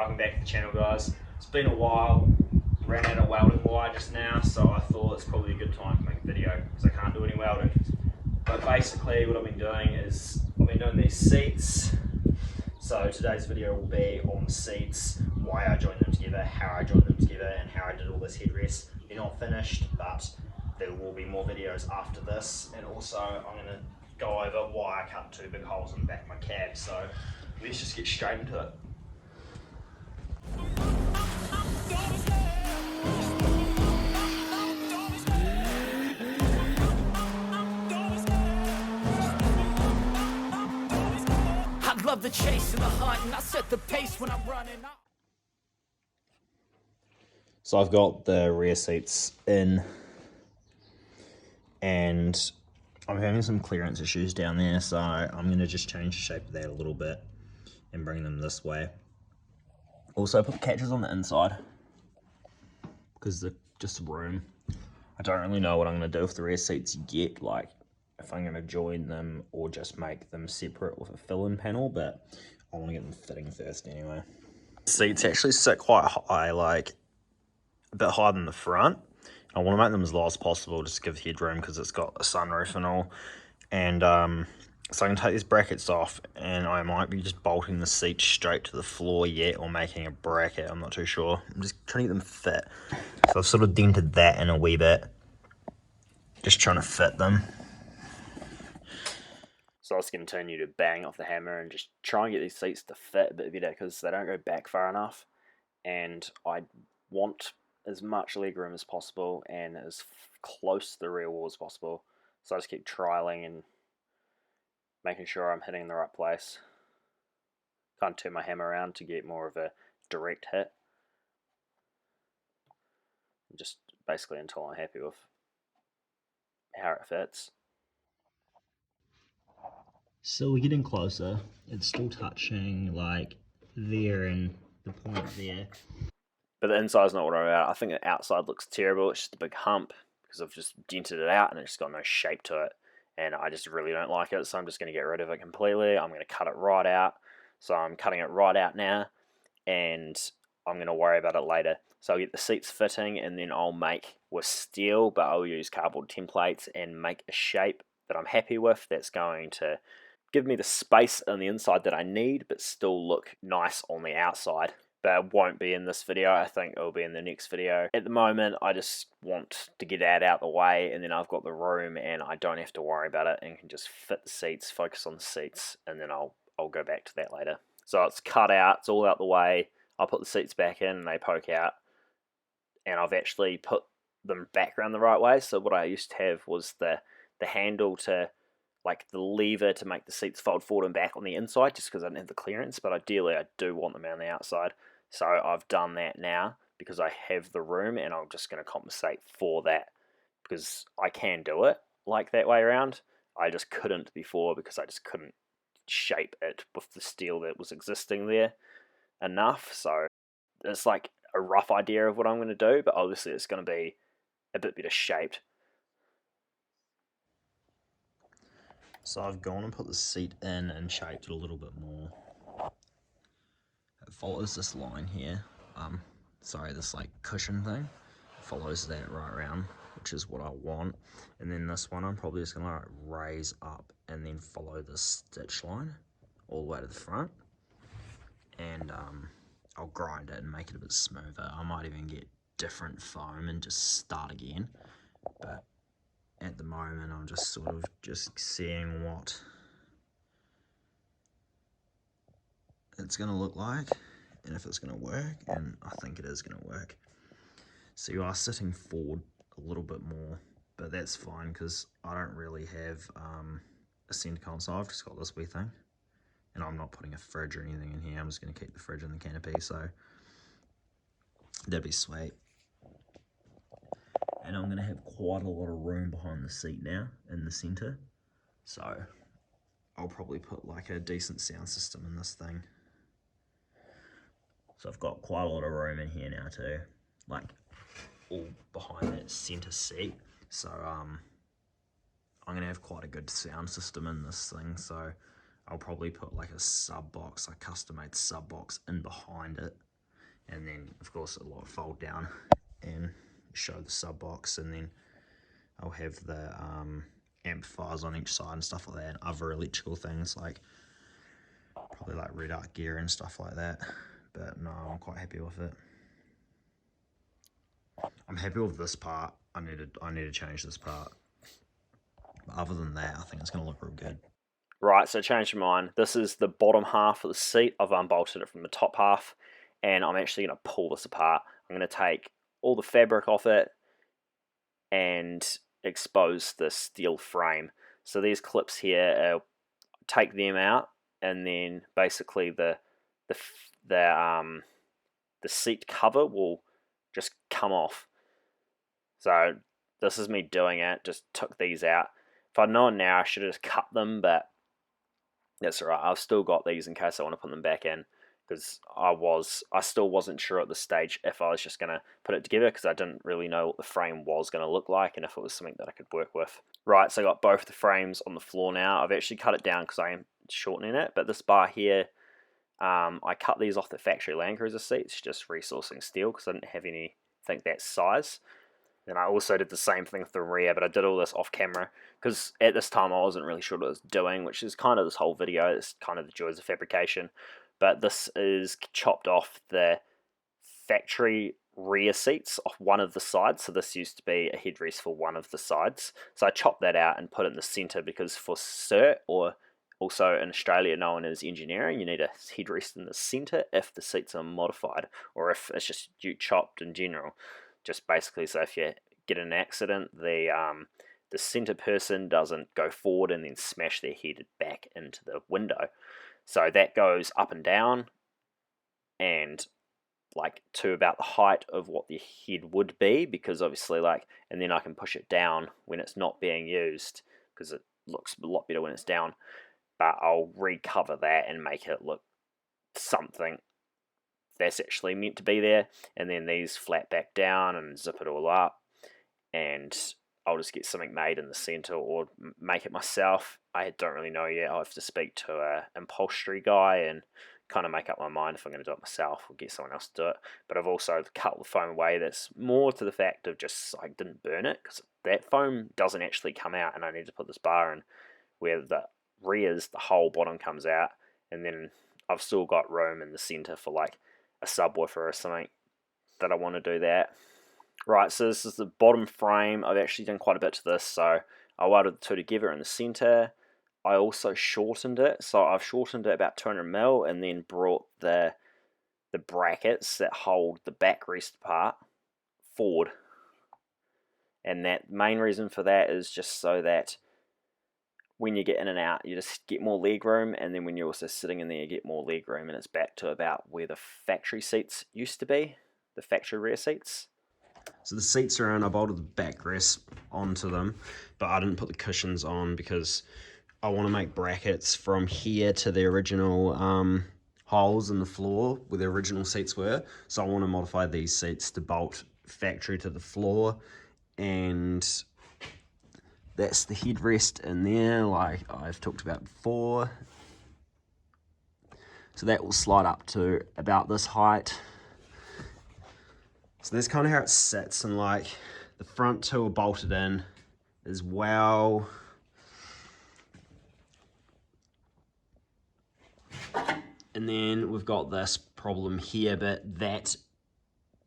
Welcome back to the channel, guys. It's been a while, ran out of welding wire just now, so I thought it's probably a good time to make a video because I can't do any welding. But basically what I've been doing is I've been doing these seats. So today's video will be on the seats, why I joined them together, how I joined them together, and how I did all this headrest. They're not finished, but there will be more videos after this, and also I'm going to go over why I cut two big holes in the back of my cab. So let's just get straight into it. I love the chase and the hunt, and I set the pace when I'm running. So I've got the rear seats in, and I'm having some clearance issues down there, so I'm going to just change the shape of that a little bit and bring them this way. Also put the catches on the inside because they're just room. I don't really know what I'm going to do with the rear seats yet, like if I'm going to join them or just make them separate with a fill-in panel, but I want to get them fitting first anyway. Seats actually sit quite high, like a bit higher than the front. I want to make them as low as possible just to give headroom because it's got a sunroof and all. And so I can take these brackets off, and I might be just bolting the seat straight to the floor yet, or making a bracket. I'm not too sure. I'm just trying to get them fit. So I've sort of dented that in a wee bit, just trying to fit them. So I'll just continue to bang off the hammer and just try and get these seats to fit a bit better because they don't go back far enough, and I want as much legroom as possible and as close to the rear wall as possible. So I just keep trialing and making sure I'm hitting the right place. Can't turn my hammer around to get more of a direct hit. Just basically until I'm happy with how it fits. So we're getting closer. It's still touching like there and the point there. But the inside's not what I'm about. I think the outside looks terrible. It's just a big hump because I've just dented it out and it's got no shape to it. And I just really don't like it, so I'm just going to get rid of it completely. I'm going to cut it right out. So I'm cutting it right out now, and I'm going to worry about it later. So I'll get the seats fitting, and then I'll make with steel, but I'll use cardboard templates and make a shape that I'm happy with that's going to give me the space on the inside that I need, but still look nice on the outside. But it won't be in this video. I think it'll be in the next video. At the moment, I just want to get that out the way, and then I've got the room and I don't have to worry about it and can just fit the seats, focus on the seats, and then I'll go back to that later. So it's cut out, it's all out the way. I'll put the seats back in and they poke out, and I've actually put them back around the right way. So what I used to have was the handle to, like the lever to make the seats fold forward and back on the inside, just because I didn't have the clearance, but ideally I do want them on the outside. So I've done that now because I have the room, and I'm just going to compensate for that because I can do it like that way around. I just couldn't before because I just couldn't shape it with the steel that was existing there enough. So it's like a rough idea of what I'm going to do, but obviously it's going to be a bit better shaped. So I've gone and put the seat in and shaped it a little bit more. It follows this line here, this like cushion thing, it follows that right around, which is what I want. And then this one I'm probably just gonna like raise up and then follow the stitch line all the way to the front. And I'll grind it and make it a bit smoother. I might even get different foam and just start again. But at the moment I'm just sort of just seeing what it's going to look like and if it's going to work, and I think it is going to work. So you are sitting forward a little bit more, but that's fine because I don't really have a centre console. I've just got this wee thing, and I'm not putting a fridge or anything in here. I'm just going to keep the fridge in the canopy, so that'd be sweet. And I'm going to have quite a lot of room behind the seat now in the centre, so I'll probably put like a decent sound system in this thing. So I've got quite a lot of room in here now too, like all behind that centre seat. So I'm going to have quite a good sound system in this thing, so I'll probably put like a sub box, a custom made sub box in behind it, and then of course a lot fold down and show the sub box, and then I'll have the amplifiers on each side and stuff like that, and other electrical things like probably like red arc gear and stuff like that. But no, I'm quite happy with it. I'm happy with this part. I need to change this part. But other than that, I think it's going to look real good. Right, so change my mind. This is the bottom half of the seat. I've unbolted it from the top half, and I'm actually going to pull this apart. I'm going to take all the fabric off it and expose the steel frame. So these clips here, take them out, and then basically the seat cover will just come off. So this is me doing it. Just took these out. If I'd known now, I should have just cut them, but that's alright. I've still got these in case I want to put them back in, because I still wasn't sure at this stage if I was just going to put it together, because I didn't really know what the frame was going to look like and if it was something that I could work with. Right, so I got both the frames on the floor now. I've actually cut it down because I am shortening it, but this bar here, I cut these off the factory landcruiser seats, just resourcing steel because I didn't have anything that size. And I also did the same thing with the rear, but I did all this off camera because at this time I wasn't really sure what I was doing, which is kind of this whole video. It's kind of the joys of fabrication. But this is chopped off the factory rear seats off one of the sides. So this used to be a headrest for one of the sides. So I chopped that out and put it in the center, because for cert, or also in Australia known as engineering, you need a headrest in the center if the seats are modified, or if it's just you chopped in general. Just basically so if you get in an accident, the center person doesn't go forward and then smash their head back into the window. So that goes up and down, and like to about the height of what the head would be, because obviously and then I can push it down when it's not being used, because it looks a lot better when it's down. But I'll recover that and make it look something that's actually meant to be there, and then these flat back down and zip it all up, and I'll just get something made in the center or make it myself. I don't really know yet. I'll have to speak to an upholstery guy and kind of make up my mind if I'm going to do it myself or get someone else to do it. But I've also cut the foam away. That's more to the fact of just I didn't burn it, because that foam doesn't actually come out, and I need to put this bar in where the rears, the whole bottom comes out, and then I've still got room in the center for like a subwoofer or something that I want to do that. Right, so this is the bottom frame. I've actually done quite a bit to this, so I welded the two together in the center. I also shortened it, so I've shortened it about 200mm, and then brought the brackets that hold the backrest part forward. And that main reason for that is just so that when you get in and out, you just get more leg room, and then when you're also sitting in there, you get more leg room, and it's back to about where the factory seats used to be, the factory rear seats. So the seats are in, I bolted the backrest onto them, but I didn't put the cushions on because I want to make brackets from here to the original holes in the floor where the original seats were. So I want to modify these seats to bolt factory to the floor, and that's the headrest in there, like I've talked about before. So that will slide up to about this height. So that's kind of how it sits, and like the front two are bolted in as well. And then we've got this problem here, but that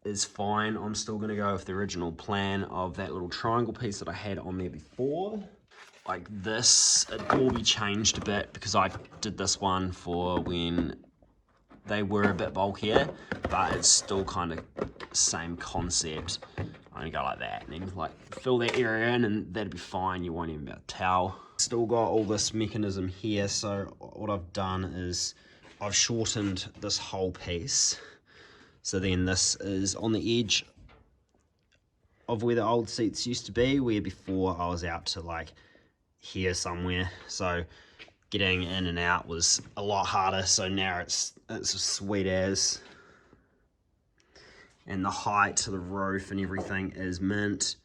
is fine. I'm still going to go with the original plan of that little triangle piece that I had on there before. Like this, it will be changed a bit because I did this one for when they were a bit bulkier, but it's still kind of same concept. I'm going to go like that and then like fill that area in, and that'll be fine. You won't even be able to tell. Still got all this mechanism here, so what I've done is I've shortened this whole piece. So then this is on the edge of where the old seats used to be, where before I was out to like here somewhere. So getting in and out was a lot harder. So now it's sweet as. And the height to the roof and everything is mint.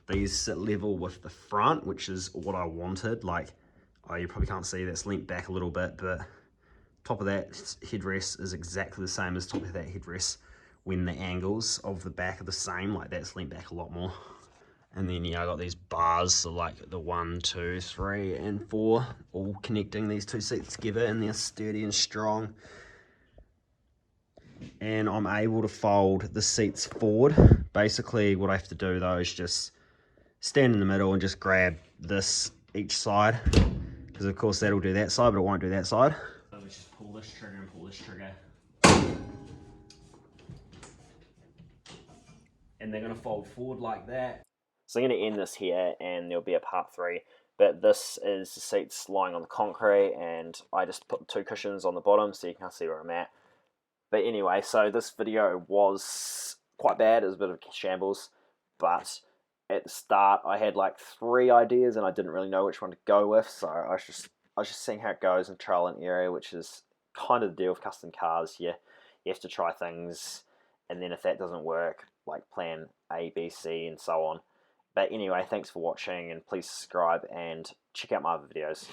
These sit level with the front, which is what I wanted. Like, oh, you probably can't see that's leant back a little bit, but top of that headrest is exactly the same as top of that headrest when the angles of the back are the same, like that's leaned back a lot more. And then, I got these bars, so like the 1, 2, 3, and 4, all connecting these two seats together, and they're sturdy and strong. And I'm able to fold the seats forward. Basically, what I have to do though is just stand in the middle and just grab this each side, because of course that'll do that side, but it won't do that side. So we just pull this trigger and pull this trigger. And they're going to fold forward like that. So I'm going to end this here, and there'll be a part 3. But this is the seats lying on the concrete, and I just put 2 cushions on the bottom so you can see where I'm at. But anyway, so this video was quite bad. It was a bit of a shambles, but at the start I had like 3 ideas and I didn't really know which one to go with, so I was just seeing how it goes in trial and error, which is kind of the deal with custom cars. You have to try things, and then if that doesn't work, like plan A, B, C, and so on. But anyway, thanks for watching, and please subscribe and check out my other videos.